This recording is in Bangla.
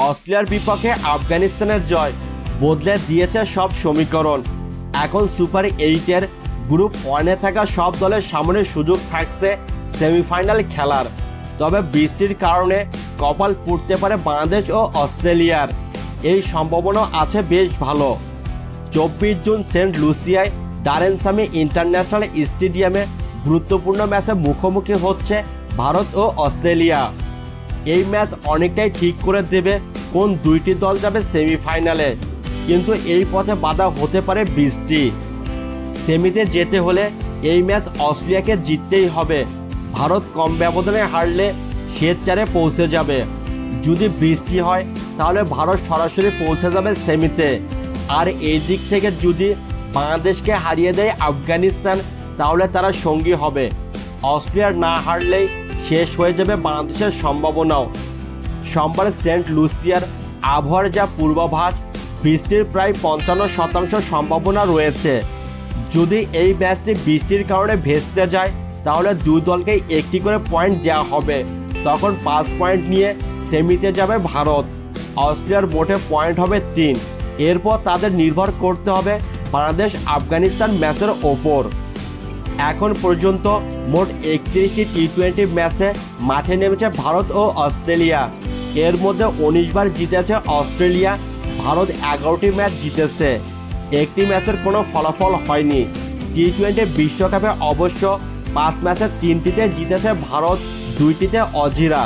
অস্ট্রেলিয়ার বিপক্ষে আফগানিস্তানের জয় বদলে দিয়েছে সব সমীকরণ। এখন সুপার 8-এর গ্রুপ 1-এ থাকা সব দলের সামনে সুযোগ থাকছে সেমিফাইনাল খেলার। তবে বৃষ্টির কারণে কপাল পুড়তে পারে বাংলাদেশ ও অস্ট্রেলিয়ার, এই সম্ভাবনা আছে বেশ ভালো। 24 জুন সেন্ট লুসিয়ায় ডারেন সামি ইন্টারন্যাশনাল স্টেডিয়ামে গুরুত্বপূর্ণ ম্যাচে মুখোমুখি হচ্ছে ভারত ও অস্ট্রেলিয়া। এই ম্যাচ অনেকটাই ঠিক করে দেবে কোন দুইটি দল যাবে সেমিফাইনালে, কিন্তু এই পথে বাধা হতে পারে বৃষ্টি। সেমিতে যেতে হলে এই ম্যাচ অস্ট্রেলিয়াকে জিততেই হবে। ভারত কম ব্যবধানে হারলে শেষ 4-এ পৌঁছে যাবে। যদি বৃষ্টি হয় তাহলে ভারত সরাসরি পৌঁছে যাবে সেমিতে। আর এই দিক থেকে যদি বাংলাদেশকে হারিয়ে দেয় আফগানিস্তান, তাহলে তারা সঙ্গী হবে। অস্ট্রেলিয়ার না হারলেই শেষ হয়ে যাবে বাংলাদেশের সম্ভাবনাও। সোমবার সেন্ট লুসিয়ার আবহাওয়ার যা পূর্বাভাস, বৃষ্টির প্রায় 55% সম্ভাবনা রয়েছে। যদি এই ম্যাচটি বৃষ্টির কারণে ভেস্তে যায় তাহলে দুই দলকেই একটি করে পয়েন্ট দেওয়া হবে। তখন 5 পয়েন্ট নিয়ে সেমিতে যাবে ভারত। অস্ট্রেলিয়ার মোটে পয়েন্ট হবে 3। এরপর তাদের নির্ভর করতে হবে বাংলাদেশ আফগানিস্তান ম্যাচের ওপর। এখন পর্যন্ত মোট 31টি টি-20 ম্যাচে মাঠে নেমেছে ভারত ও অস্ট্রেলিয়া। এর মধ্যে 19 বার জিতেছে অস্ট্রেলিয়া, ভারত 11টি ম্যাচ জিতেছে। একটি ম্যাচের কোনো ফলাফল হয়নি। টি-20 বিশ্বকাপে অবশ্য 5 ম্যাচের 3টিতে জিতেছে ভারত, 2টিতে অজিরা।